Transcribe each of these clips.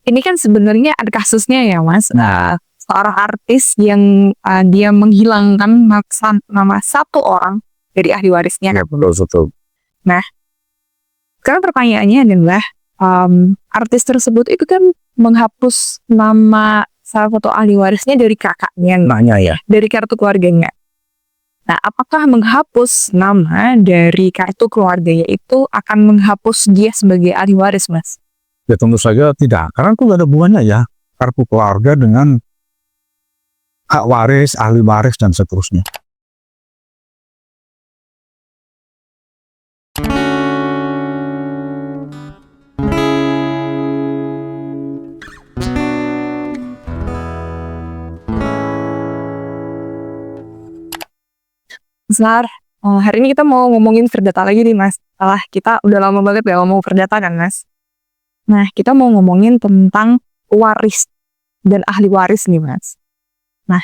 ini kan sebenarnya ada kasusnya ya Mas. Seorang artis yang dia menghilangkan nama satu orang dari ahli warisnya. Ya, betul. Nah, sekarang pertanyaannya adalah artis tersebut itu kan menghapus nama salah satu ahli warisnya dari kakaknya, Ya. dari kartu keluarganya. Nah, apakah menghapus nama dari kartu keluarganya itu akan menghapus dia sebagai ahli waris, Mas? Ya tentu saja tidak, karena itu nggak ada hubungannya ya kartu keluarga dengan hak waris, ahli waris dan seterusnya. Besar, hari ini kita mau ngomongin perdata lagi nih Mas. Setelah kita udah lama banget ya ngomong perdata kan Mas. Nah, kita mau ngomongin tentang waris dan ahli waris nih Mas. Nah,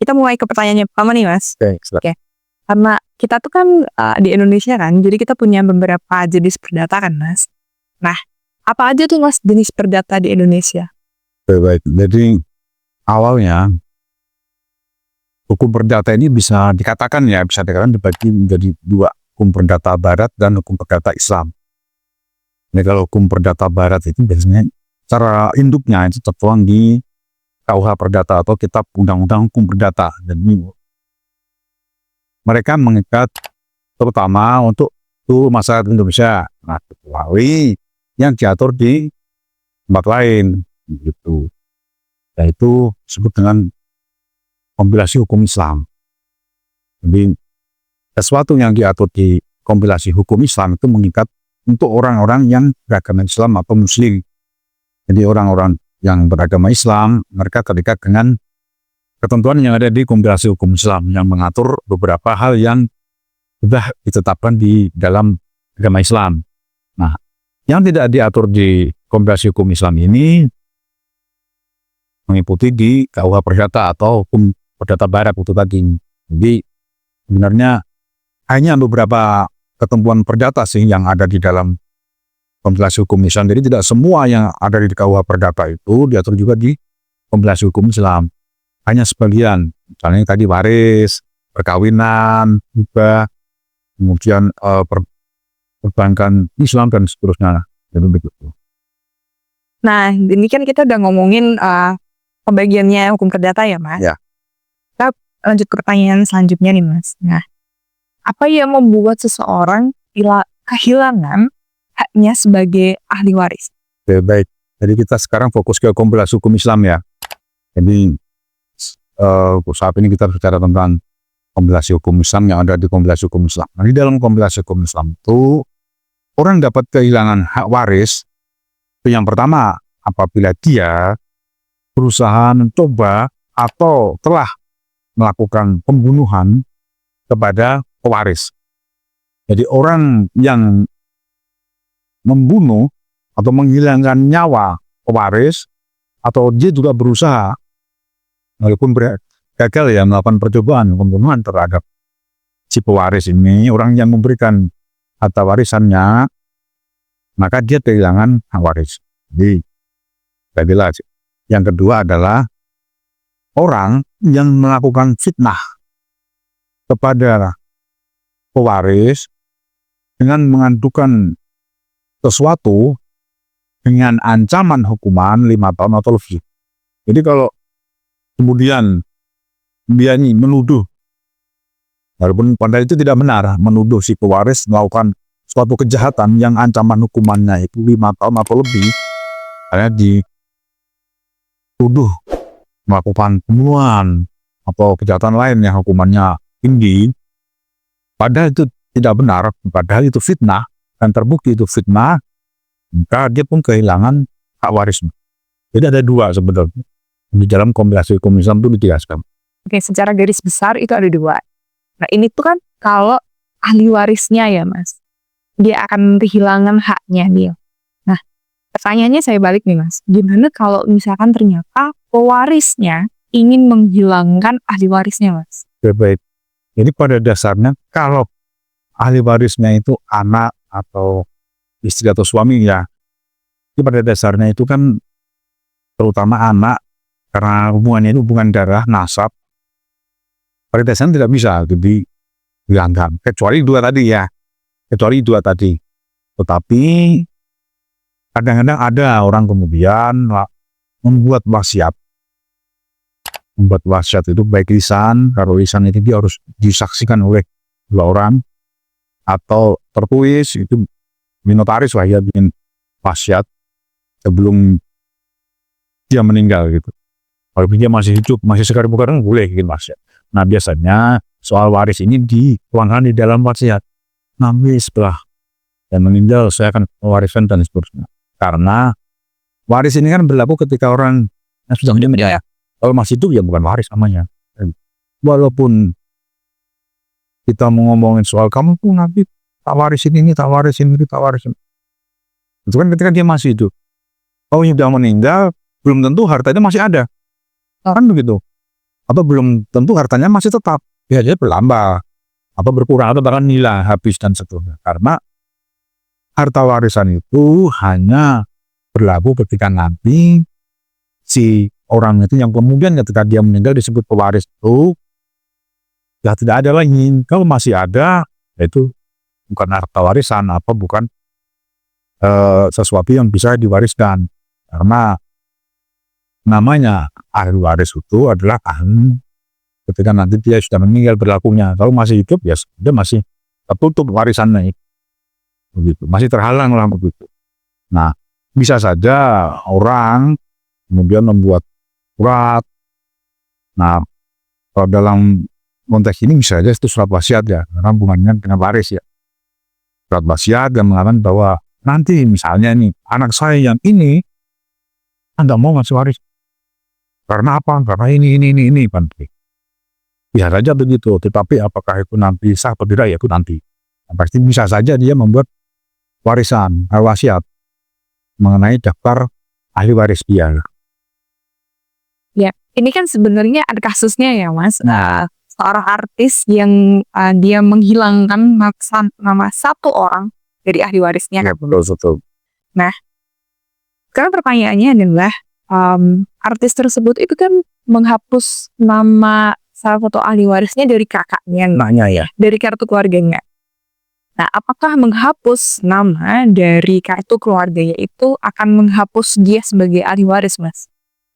kita mulai ke pertanyaannya pertama nih Mas. Oke. Karena kita tuh kan di Indonesia kan, jadi kita punya beberapa jenis perdata kan Mas. Nah, apa aja tuh Mas jenis perdata di Indonesia? Baik, jadi awalnya hukum perdata ini bisa dikatakan dibagi menjadi dua, hukum perdata barat dan hukum perdata Islam. Ini kalau hukum perdata barat itu biasanya cara induknya itu tertuang di KUH Perdata atau Kitab Undang-Undang Hukum Perdata. Dan mereka mengikat terutama untuk seluruh masyarakat Indonesia, kecuali yang diatur di tempat lain, gitu. Yaitu disebut dengan kompilasi hukum Islam. Jadi sesuatu yang diatur di kompilasi hukum Islam itu mengikat untuk orang-orang yang beragama Islam atau Muslim. Jadi orang-orang yang beragama Islam mereka terikat dengan ketentuan yang ada di kompilasi hukum Islam yang mengatur beberapa hal yang sudah ditetapkan di dalam agama Islam. Nah, yang tidak diatur di kompilasi hukum Islam ini mengikuti di KUH Perdata atau hukum perdata barat itu tadi. Jadi sebenarnya hanya beberapa ketentuan perdata sih yang ada di dalam kompilasi hukum Islam. Jadi tidak semua yang ada di KUH Perdata itu diatur juga di kompilasi hukum Islam. Hanya sebagian, misalnya tadi waris, perkawinan, hibah, kemudian perbankan Islam dan seterusnya. Jadi begitu. Nah, ini kan kita udah ngomongin pembagiannya hukum perdata ya Mas. Ya. Kita lanjut ke pertanyaan selanjutnya nih Mas. Nah, apa yang membuat seseorang kehilangan haknya sebagai ahli waris? Oke, baik. Jadi kita sekarang fokus ke kompilasi hukum Islam ya. Jadi saat ini kita bicara tentang kompilasi hukum Islam yang ada di kompilasi hukum Islam. Nah, di dalam kompilasi hukum Islam itu orang dapat kehilangan hak waris itu yang pertama apabila dia berusaha mencoba atau telah melakukan pembunuhan kepada pewaris. Jadi orang yang membunuh atau menghilangkan nyawa pewaris atau dia juga berusaha walaupun gagal ya melakukan percobaan pembunuhan terhadap si pewaris ini, orang yang memberikan harta warisannya, maka dia kehilangan hak waris. Jadi yang kedua adalah orang yang melakukan fitnah kepada pewaris dengan mengadukan sesuatu dengan ancaman hukuman 5 tahun atau lebih. Jadi kalau kemudian dia ini menuduh, walaupun pada itu tidak benar, menuduh si pewaris melakukan suatu kejahatan yang ancaman hukumannya itu 5 tahun atau lebih, karena dituduh melakukan pembunuhan atau kejahatan lain yang hukumannya tinggi, padahal itu tidak benar, padahal itu fitnah, dan terbukti itu fitnah, maka dia pun kehilangan hak warisnya. Jadi ada dua sebetulnya. Di dalam kompilasi hukum Islam itu dijelaskan. Oke, secara garis besar itu ada dua. Nah, ini tuh kan kalau ahli warisnya ya, Mas. Dia akan kehilangan haknya dia. Nah, pertanyaannya saya balik nih, Mas. Gimana kalau misalkan ternyata pewarisnya ingin menghilangkan ahli warisnya, Mas? Baik. Jadi pada dasarnya kalau ahli warisnya itu anak atau istri atau suami ya, jadi pada dasarnya itu kan terutama anak, karena hubungannya itu hubungan darah, nasab, perintahnya tidak bisa dihilangkan. Kecuali dua tadi. Tetapi kadang-kadang ada orang kemudian membuat wasiat. Membuat wasiat itu baik lisan, kalau lisan itu dia harus disaksikan oleh dua orang, atau tertulis, itu notaris lah ya bikin wasiat sebelum dia meninggal gitu. Kalau dia masih hidup, masih segar bukan boleh bikin wasiat. Nah biasanya soal waris ini dituangkan di dalam wasiat. Nanti setelah dan meninggal saya akan mewariskan dan seterusnya. Karena waris ini kan berlaku ketika orang yang sudah meninggal ya. Kalau masih hidup ya bukan waris namanya. Walaupun kita mau ngomongin soal kamu tuh nanti tak warisin ini, tak warisin ini, tak warisin. Itu kan ketika dia masih hidup. Kalau sudah meninggal, belum tentu hartanya masih ada. Kan begitu. Atau belum tentu hartanya masih tetap. Biasanya bertambah. Atau berkurang, atau bahkan hilang, habis dan seterusnya. Karena harta warisan itu hanya berlaku ketika nanti si orang itu yang kemudian ketika dia meninggal disebut pewaris itu ya tidak ada lagi. Kalau masih ada, itu bukan harta warisan, bukan sesuatu yang bisa diwariskan. Karena namanya ahli waris itu adalah ahli ketika nanti dia sudah meninggal berlakunya. Kalau masih hidup ya sudah masih tertutup warisannya. Begitu, masih terhalang lah begitu. Nah, bisa saja orang kemudian membuat surat. Nah, kalau dalam konteks ini bisa saja itu surat wasiat ya, karena hubungannya dengan waris ya. Surat wasiat dan mengatakan bahwa nanti misalnya nih anak saya yang ini Anda mau ngasih waris. Karena apa? Karena ini penting. Bisa saja begitu, tetapi apakah itu nanti sah atau tidak ya itu nanti. Nah, pasti bisa saja dia membuat warisan, wasiat mengenai daftar ahli waris dia. Ya, ini kan sebenarnya ada kasusnya ya Mas. Seorang artis yang dia menghilangkan nama satu orang dari ahli warisnya. Ya, betul. Nah, sekarang pertanyaannya adalah artis tersebut itu kan menghapus nama salah satu ahli warisnya dari kakaknya, dari kartu keluarganya. Nah, apakah menghapus nama dari kartu keluarganya itu akan menghapus dia sebagai ahli waris, Mas?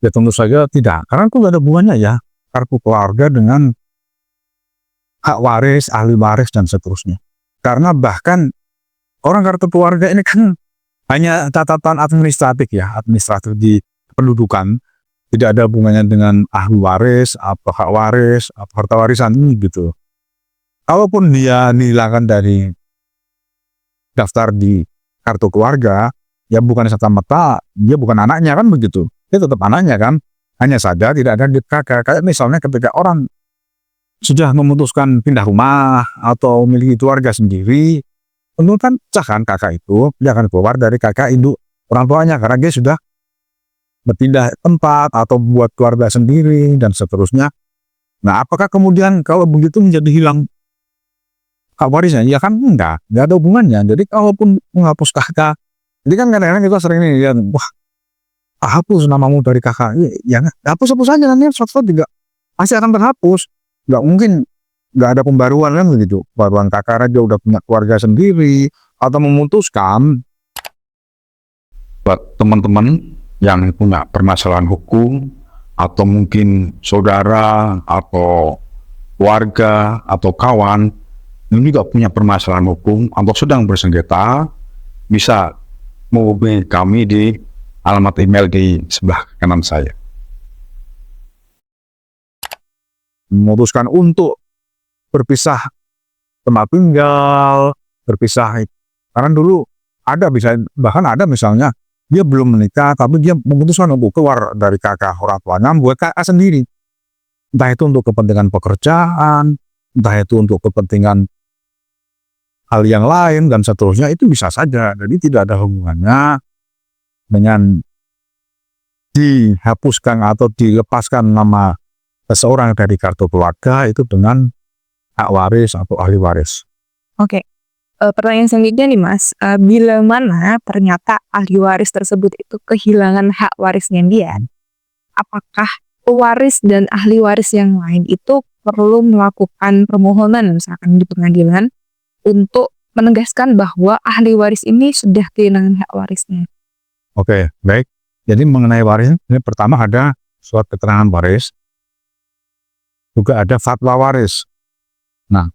Ya tentu saja tidak, karena itu nggak ada hubungannya ya kartu keluarga dengan hak waris, ahli waris dan seterusnya. Karena bahkan orang kartu keluarga ini kan hanya catatan administratif ya, administratif di kependudukan, tidak ada hubungannya dengan ahli waris, atau hak waris, atau harta warisan ini gitu. Kalaupun dia dihilangkan dari daftar di kartu keluarga, ya bukan serta-merta dia bukan anaknya kan begitu. Dia tetap anaknya kan, hanya saja tidak ada di kakak. Kayak misalnya ketika orang sudah memutuskan pindah rumah atau memiliki keluarga sendiri, tentu kan cah kan kakak itu dia akan keluar dari kakak induk orang tuanya karena dia sudah berpindah tempat atau buat keluarga sendiri dan seterusnya. Nah, apakah kemudian kalau begitu menjadi hilang hak warisnya? Ya kan enggak ada hubungannya. Jadi kalaupun menghapus kakak, jadi kan kadang-kadang kita sering nih lihat, wah hapus namamu dari kakak, ya hapus aja nanti suatu juga pasti akan terhapus. Nggak mungkin nggak ada pembaruan kan begitu. Pembaruan kakak aja udah punya keluarga sendiri atau memutuskan. Buat teman-teman yang punya permasalahan hukum atau mungkin saudara atau keluarga atau kawan yang juga punya permasalahan hukum atau sedang bersengketa, bisa menghubungi kami di alamat email di sebelah kanan saya. Memutuskan untuk berpisah tempat tinggal, berpisah. Karena dulu bahkan ada misalnya dia belum menikah tapi dia memutuskan untuk keluar dari kakak orang tuanya buat kakak sendiri. Entah itu untuk kepentingan pekerjaan, entah itu untuk kepentingan hal yang lain dan seterusnya, itu bisa saja. Jadi tidak ada hubungannya dengan dihapuskan atau dilepaskan nama seseorang dari kartu keluarga itu dengan hak waris atau ahli waris. Oke. Pertanyaan selanjutnya nih Mas, bila mana ternyata ahli waris tersebut itu kehilangan hak warisnya dia, apakah pewaris dan ahli waris yang lain itu perlu melakukan permohonan misalkan di pengadilan untuk menegaskan bahwa ahli waris ini sudah kehilangan hak warisnya. Oke, baik. Jadi mengenai waris, ini pertama ada surat keterangan waris, juga ada fatwa waris. Nah,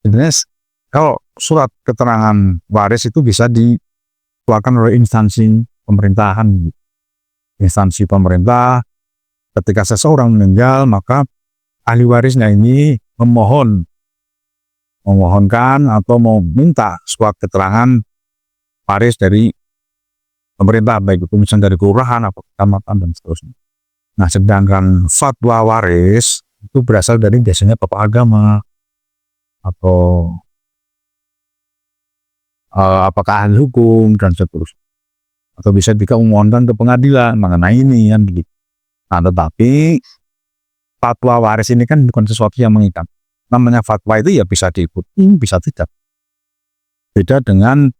sebenarnya kalau surat keterangan waris itu bisa dikeluarkan oleh instansi pemerintahan. Instansi pemerintah, ketika seseorang meninggal, maka ahli warisnya ini memohonkan atau mau minta surat keterangan waris dari pemerintah, baik itu misalnya dari kelurahan atau kecamatan dan seterusnya. Nah, sedangkan fatwa waris itu berasal dari biasanya tokoh agama atau apakah ahli hukum dan seterusnya. Atau bisa juga memohonkan ke pengadilan mengenai ini kan begitu. Nah, tetapi fatwa waris ini kan bukan sesuatu yang mengikat. Namanya fatwa itu ya bisa diikuti, bisa tidak. Beda dengan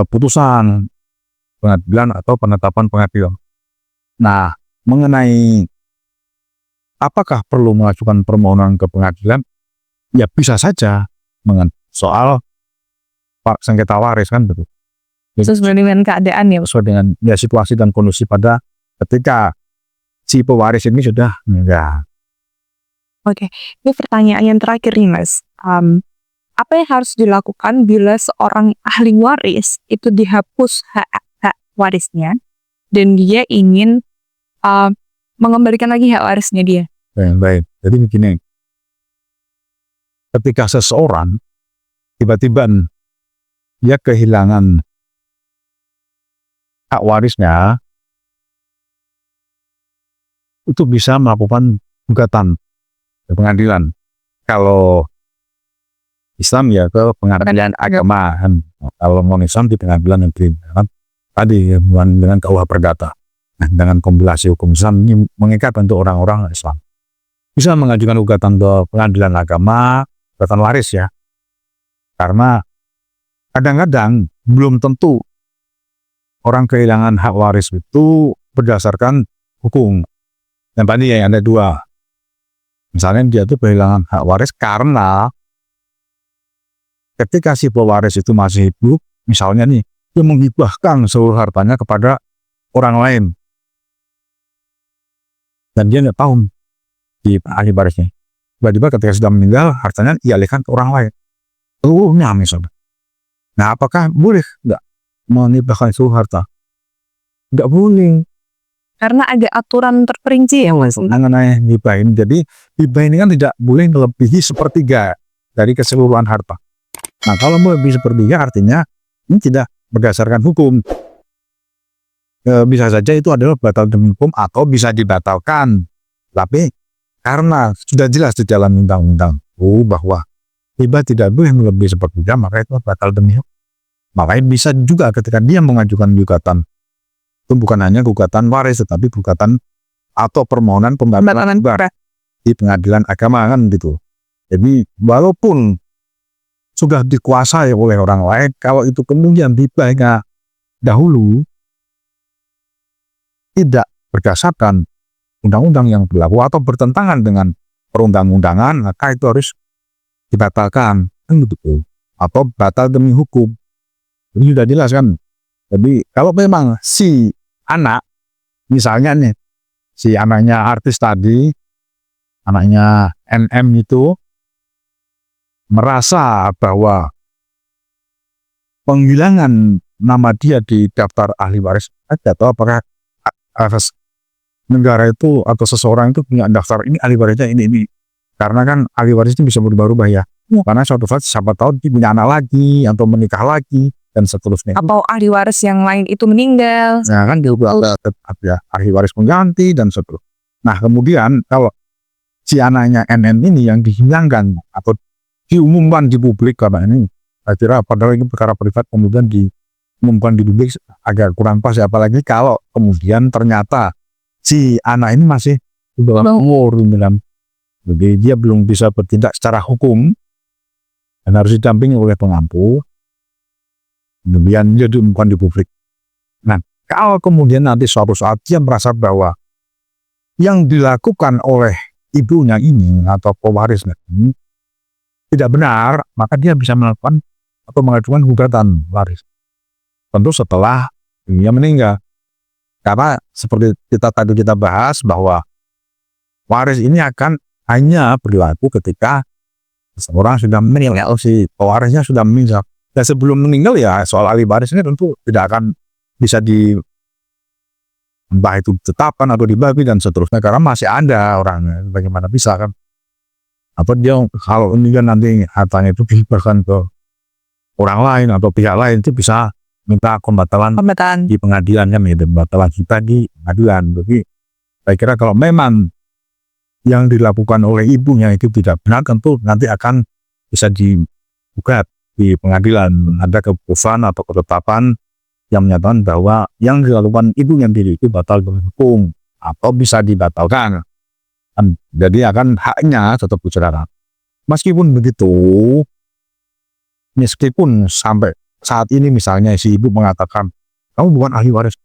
putusan pengadilan atau penetapan pengadilan. Nah, mengenai apakah perlu mengajukan permohonan ke pengadilan, ya bisa saja soal sengketa waris kan betul. Sesuai dengan keadaan ya. Sesuai dengan ya, situasi dan kondisi pada ketika si pewaris ini sudah meninggal. Oke, ini pertanyaan yang terakhir nih Mas. Apa yang harus dilakukan bila seorang ahli waris itu dihapus hak warisnya dan dia ingin mengembalikan lagi hak warisnya dia? Baik. Jadi begini, ketika seseorang tiba-tiba dia kehilangan hak warisnya, itu bisa melakukan gugatan ke pengadilan. Kalau Islam ya ke pengadilan agama, kalau non Islam di pengadilan negeri. Tadi dengan KUH Perdata. Nah, dengan kompilasi hukum Islam ini mengikat untuk orang-orang Islam. Bisa mengajukan gugatan ke pengadilan agama, gugatan waris ya. Karena kadang-kadang belum tentu orang kehilangan hak waris itu berdasarkan hukum. Yang tadi ya ada dua. Misalnya dia itu kehilangan hak waris karena ketika si pewaris itu masih hidup, misalnya nih, dia menghibahkan seluruh hartanya kepada orang lain. Dan dia tidak tahu di ahli warisnya. Tiba-tiba ketika sudah meninggal, hartanya dialihkan ke orang lain. Seluruhnya misalnya. Nah, apakah boleh nggak menghibahkan seluruh harta? Nggak boleh. Karena ada aturan terperinci ya Mas. Mengenai hibah ini. Jadi hibah ini kan tidak boleh melebihi sepertiga dari keseluruhan harta. Nah, kalau melebihi sepertiga artinya ini tidak berdasarkan hukum. Bisa saja itu adalah batal demi hukum atau bisa dibatalkan. Tapi karena sudah jelas di dalam undang-undang bahwa hibah tidak boleh melebihi sepertiga, maka itu batal demi hukum. Makanya bisa juga ketika dia mengajukan gugatan, itu bukan hanya gugatan waris, tetapi gugatan atau permohonan pembatalan hibah di pengadilan agama kan gitu. Jadi walaupun sudah dikuasai oleh orang lain, kalau itu kemudian hibahnya dahulu tidak berdasarkan undang-undang yang berlaku atau bertentangan dengan perundang-undangan, maka itu harus dibatalkan kan gitu. Atau batal demi hukum. Ini sudah jelas kan. Jadi kalau memang si anak, misalnya nih, si anaknya artis tadi, anaknya NM itu merasa bahwa penghilangan nama dia di daftar ahli waris, atau apakah negara itu atau seseorang itu punya daftar ini ahli warisnya ini. Karena kan ahli waris itu bisa berubah-ubah ya. Karena suatu saat siapa tahu dia punya anak lagi atau menikah lagi dan seterusnya. Atau ahli waris yang lain itu meninggal. Nah kan juga ada ahli waris pengganti dan seterusnya. Nah kemudian kalau si anaknya NN ini yang dihilangkan atau diumumkan di publik, karena ini saya kira padahal ini perkara privat kemudian diumumkan di publik agak kurang pas ya, apalagi kalau kemudian ternyata si anak ini masih di bawah umur, jadi dia belum bisa bertindak secara hukum dan harus didampingi oleh pengampu, kemudian dia diumumkan di publik. Nah kalau kemudian nanti suatu saat dia merasa bahwa yang dilakukan oleh ibunya ini atau pewarisnya ini tidak benar, maka dia bisa melakukan atau mengajukan gugatan waris. Tentu setelah dia meninggal. Karena seperti kita bahas bahwa waris ini akan hanya berlaku ketika seseorang sudah meninggal, si pewarisnya sudah meninggal. Dan sebelum meninggal ya soal ahli waris ini tentu tidak akan bisa entah itu ditetapkan atau dibagi dan seterusnya, karena masih ada orangnya. Bagaimana bisa kan? Atau dia kalau ini kan nanti hartanya itu dihibahkan ke orang lain atau pihak lain, itu bisa minta pembatalan di pengadilan kan, ya, pembatalan kita di pengadilan. Jadi saya kira kalau memang yang dilakukan oleh ibunya itu tidak benar, tentu nanti akan bisa digugat di pengadilan. Ada keputusan atau ketetapan yang menyatakan bahwa yang dilakukan ibunya sendiri itu batal demi hukum atau bisa dibatalkan. Jadi akan haknya tetap berjalan. Meskipun begitu, meskipun sampai saat ini misalnya si ibu mengatakan kamu bukan ahli waris,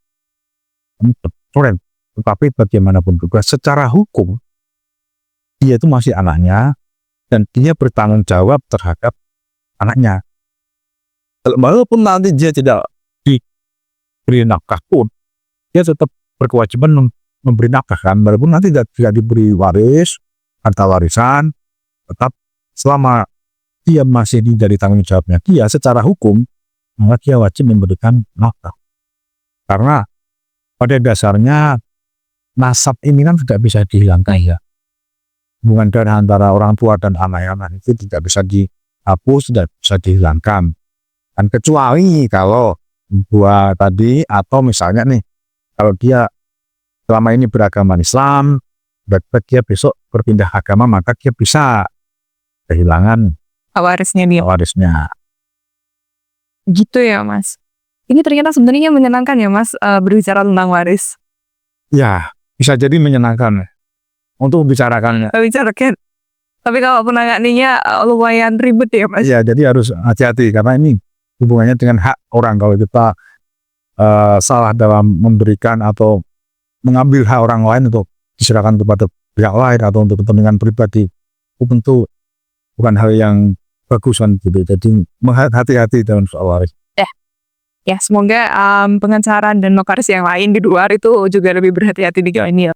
tetapi bagaimanapun juga secara hukum dia itu masih anaknya dan dia bertanggung jawab terhadap anaknya. Walaupun nanti dia tidak diberi nafkah pun, dia tetap berkewajiban memberi nafkah kan, walaupun nanti tidak diberi waris, harta warisan, tetap selama dia masih dari tanggung jawabnya dia secara hukum, maka dia wajib memberikan nafkah. Karena pada dasarnya nasab ini kan tidak bisa dihilangkan ya. Hubungan dari antara orang tua dan anak-anak itu tidak bisa dihapus, tidak bisa dihilangkan. Dan kecuali kalau buat tadi, atau misalnya nih, kalau dia selama ini beragama Islam, dia besok berpindah agama, maka dia bisa kehilangan warisnya. Gitu ya Mas. Ini ternyata sebenarnya menyenangkan ya Mas, berbicara tentang waris. Ya, bisa jadi menyenangkan untuk membicarakannya. Tapi kalau penanganannya lumayan ribet ya Mas. Ya, jadi harus hati-hati karena ini hubungannya dengan hak orang. Kalau kita salah dalam memberikan atau mengambil hak orang lain untuk diserahkan kepada pihak lain atau untuk kepentingan pribadi, itu tentu bukan hal yang bagus kan gitu. Jadi hati-hati dalam soal waris. Ya, semoga pengacara dan notaris yang lain di luar itu juga lebih berhati-hati di ini ya.